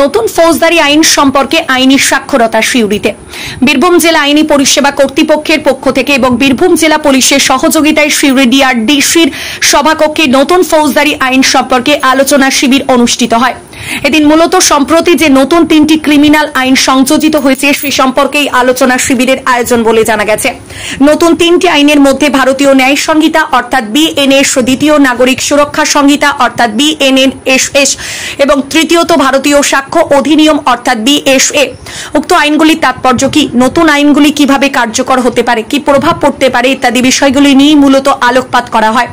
নতুন ফৌজদারি আইন সম্পর্কে আইনি সাক্ষরতা সিউড়িতে বীরভূম জেলা আইনি পরিষেবা কর্তৃপক্ষের পক্ষ থেকে এবং বীরভূম জেলা পুলিশের সহযোগিতায় সিউড়ি ডিআরডিসির সভাকক্ষে নতুন ফৌজদারি আইন সম্পর্কে আলোচনা শিবির অনুষ্ঠিত হয়। এদিন মূলত সম্প্রতি যে নতুন 3টি ক্রিমিনাল আইন সংযোজিত হয়েছে সে সম্পর্কেই আলোচনা শিবিরের আয়োজন বলে জানা গেছে। নতুন 3টি আইনের মধ্যে ভারতীয় ন্যায় সংহিতা অর্থাৎ বিএনএস, দ্বিতীয় নাগরিক সুরক্ষা সংহিতা অর্থাৎ বিএনএসএস এবং তৃতীয়ত ভারতীয় সাক্ষ্য অধিনিয়ম অর্থাৎ বিএসএ। উক্ত আইনগুলির তাৎপর্য কি, নতুন আইনগুলি কিভাবে কার্যকর হতে পারে, কি প্রভাব পড়তে পারে ইত্যাদি বিষয়গুলি নিয়ে মূলত আলোকপাত করা হয়।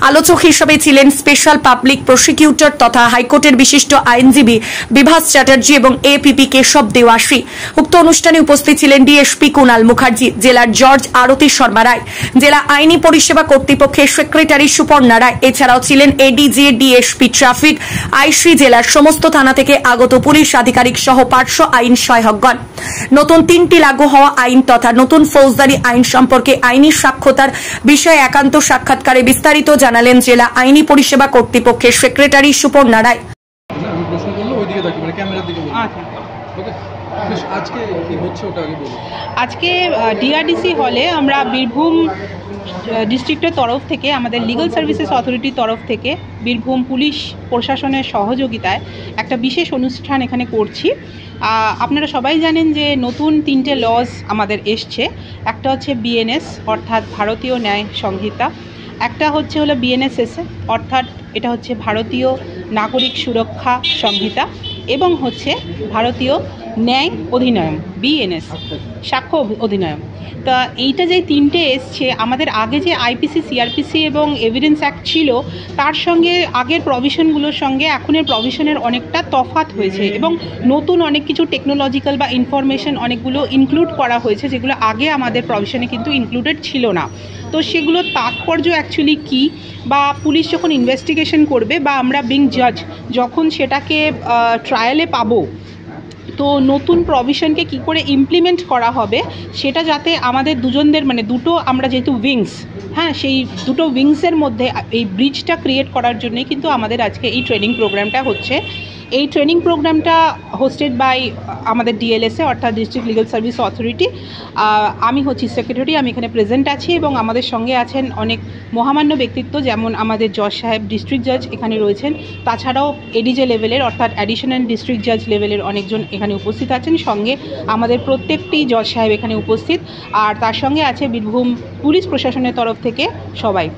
আলোচক হিসেবে ছিলেন স্পেশাল পাবলিক প্রসিকিউটর তথা হাইকোর্টের বিশিষ্ট আইনজীবী বিভাস চ্যাটার্জি এবং এপিপি কেশব দেওয়াশী। উক্ত অনুষ্ঠানে উপস্থিত ছিলেন ডিএসপি কুণাল মুখার্জি, জেলার জজ আরতি শর্মা রায়, জেলা আইনি পরিষেবা কর্তৃপক্ষের সেক্রেটারি সুপর্ণা রায়। এছাড়াও ছিলেন এডিজি, ডিএসপি ট্রাফিক, আইসি, জেলার সমস্ত থানা থেকে আগত পুলিশ আধিকারিক সহ পার্শ্ব আইন সহায়কগণ। নতুন 3টি লাগু হওয়া আইন তথা নতুন ফৌজদারি আইন সম্পর্কে আইনি সাক্ষরতার বিষয়ে একান্ত সাক্ষাৎকারে বিস্তারিত জানালেন জেলা আইনি পরিষেবা কর্তৃপক্ষের সেক্রেটারি সুপর্ণা রায়। আজকে ডিআরডিসি হলে আমরা বীরভূম ডিস্ট্রিক্টের তরফ থেকে, আমাদের লিগাল সার্ভিসেস অথরিটির তরফ থেকে, বীরভূম পুলিশ প্রশাসনের সহযোগিতায় একটা বিশেষ অনুষ্ঠান এখানে করছি। আপনারা সবাই জানেন যে নতুন 3টে লজ আমাদের এসছে। একটা হচ্ছে বিএনএস অর্থাৎ ভারতীয় ন্যায় সংহিতা, একটা হচ্ছে হলো বিএনএসএস অর্থাৎ এটা হচ্ছে ভারতীয় নাগরিক সুরক্ষা সংহিতা, এবং হচ্ছে ভারতীয় ন্যায় অধিনিয়ম বিএনএস সাক্ষ্য অধিনিয়ম। তা এইটা যে 3টে এসছে, আমাদের আগে যে আইপিসি, সিআরপিসি এবং এভিডেন্স অ্যাক্ট ছিল তার সঙ্গে আগের প্রভিশনগুলোর সঙ্গে এখনের প্রভিশনের অনেকটা তফাৎ হয়েছে এবং নতুন অনেক কিছু টেকনোলজিক্যাল বা ইনফরমেশন অনেকগুলো ইনক্লুড করা হয়েছে যেগুলো আগে আমাদের প্রভিশনে কিন্তু ইনক্লুডেড ছিল না। তো সেগুলোর তাৎপর্য অ্যাকচুয়ালি কী, বা পুলিশ যখন ইনভেস্টিগেশন করবে বা আমরা বিং জাজ যখন সেটাকে ট্রায়ালে পাবো, তো নতুন প্রভিশনকে কি করে ইমপ্লিমেন্ট করা হবে সেটা যাতে আমাদের দুজনদের দুটো, আমরা যেহেতু উইংস, সেই দুটো উইংসের মধ্যে এই ব্রিজটা ক্রিয়েট করার জন্যই কিন্তু আমাদের আজকে এই ট্রেনিং প্রোগ্রামটা হচ্ছে। এই ট্রেনিং প্রোগ্রামটা হোস্টেড বাই আমাদের ডিএলএসএ অর্থাৎ ডিস্ট্রিক্ট লিগাল সার্ভিস অথরিটি। আমি হচ্ছি সেক্রেটারি, আমি এখানে প্রেজেন্ট আছি এবং আমাদের সঙ্গে আছেন অনেক মহামান্য ব্যক্তিত্ব, যেমন আমাদের জজ সাহেব, ডিস্ট্রিক্ট জাজ এখানে রয়েছেন। তাছাড়াও এডিজে লেভেলের অর্থাৎ অ্যাডিশনাল ডিস্ট্রিক্ট জাজ লেভেলের অনেকজন এখানে উপস্থিত আছেন। সঙ্গে আমাদের প্রত্যেকটি জজ সাহেব এখানে উপস্থিত, আর তার সঙ্গে আছে বীরভূম পুলিশ প্রশাসনের তরফ থেকে সবাই।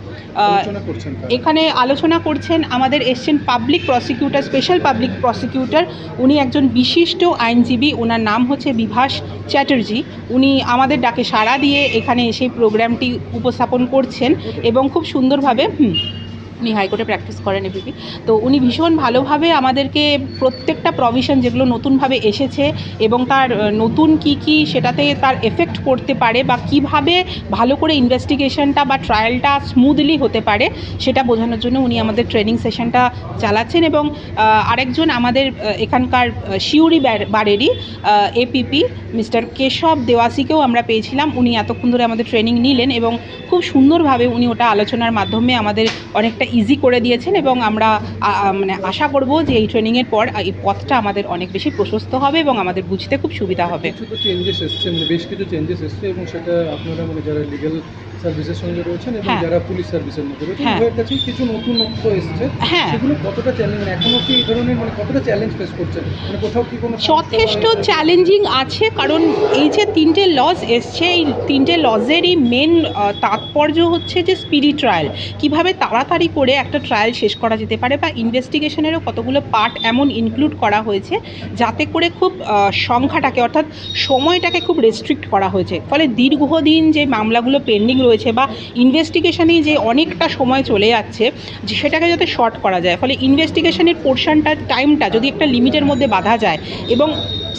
এখানে আলোচনা করছেন, আমাদের এসছেন public prosecutor, special public prosecutor, উনি একজন বিশিষ্ট আইনজীবী, ওনার নাম হচ্ছে বিভাস চ্যাটার্জি। উনি আমাদের ডাকে সাড়া দিয়ে এখানে এসে প্রোগ্রামটি উপস্থাপন করছেন এবং খুব সুন্দরভাবে উনি হাইকোর্টে প্র্যাকটিস করেন এপিপি। তো উনি ভীষণ ভালোভাবে আমাদেরকে প্রত্যেকটা প্রভিশন যেগুলো নতুনভাবে এসেছে এবং তার নতুন কি সেটাতে তার এফেক্ট করতে পারে বা কিভাবে ভালো করে ইনভেস্টিগেশনটা বা ট্রায়ালটা স্মুথলি হতে পারে সেটা বোঝানোর জন্য উনি আমাদের ট্রেনিং সেশনটা চালাচ্ছেন। এবং আরেকজন আমাদের এখানকার সিউড়ি বারেরই এপিপি মিস্টার কেশব দেওয়াশীকেও আমরা পেয়েছিলাম। উনি এতক্ষণ ধরে আমাদের ট্রেনিং নিলেন এবং খুব সুন্দরভাবে উনি ওটা আলোচনার মাধ্যমে আমাদের অনেকটা ইজি করে দিয়েছেন এবং আমরা আশা করব যে এই ট্রেনিংয়ের পর এই পথটা আমাদের অনেক বেশি প্রশস্ত হবে এবং আমাদের বুঝতে খুব সুবিধা হবে। বেশ কিছু চেঞ্জেস এসছে এবং সেটা আপনারা যারা লিগ্যাল সার্ভিসের সঙ্গে রয়েছেন এবং যারা পুলিশ সার্ভিসের মধ্যে রয়েছেন উভয়ের কাছেই কিছু নতুনত্ব এসছে। সেগুলো কতটা চ্যালেঞ্জ, এখনো কি এই ধরনের কতটা চ্যালেঞ্জ ফেস করছেন, কোথাও কি কোনো? যথেষ্ট চ্যালেঞ্জিং আছে, কারণ এই যে 3টে লজ এসছে, এই 3টে লজেরই মেন তাৎপর্য হচ্ছে যে স্পিডি ট্রায়াল, কিভাবে তাড়াতাড়ি করে একটা ট্রায়াল শেষ করা যেতে পারে, বা ইনভেস্টিগেশনেরও কতগুলো পার্ট এমন ইনক্লুড করা হয়েছে যাতে করে খুব সংখ্যাটাকে অর্থাৎ সময়টাকে খুব রেস্ট্রিক্ট করা হয়েছে। ফলে দীর্ঘদিন যে মামলাগুলো পেন্ডিং রয়েছে বা ইনভেস্টিগেশনেই যে অনেকটা সময় চলে যাচ্ছে যে সেটাকে যাতে শর্ট করা যায়, ফলে ইনভেস্টিগেশনের পোর্শনটা টাইমটা যদি একটা লিমিটের মধ্যে বাঁধা যায় এবং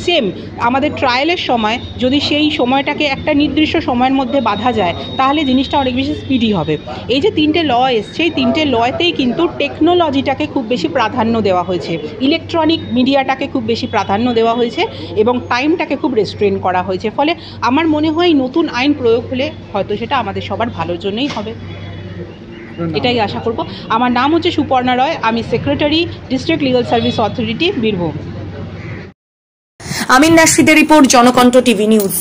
সেম আমাদের ট্রায়ালের সময় যদি সেই সময়টাকে একটা নির্দিষ্ট সময়ের মধ্যে বাঁধা যায় তাহলে জিনিসটা অনেক বেশি স্পিডি হবে। এই যে 3টে ল এসছে, এই 3টে লতেই কিন্তু টেকনোলজিটাকে খুব বেশি প্রাধান্য দেওয়া হয়েছে, ইলেকট্রনিক মিডিয়াটাকে খুব বেশি প্রাধান্য দেওয়া হয়েছে এবং টাইমটাকে খুব রেস্ট্রেন করা হয়েছে। ফলে আমার মনে হয় নতুন আইন প্রয়োগ হলে হয়তো সেটা আমাদের সবার ভালোর জন্যই হবে, এটাই আশা করব। আমার নাম হচ্ছে সুপর্ণা রয়, আমি secretary district legal service authority Birbhum. Amin নাশিদের রিপোর্ট, জনকণ্ঠ টিভি নিউজ।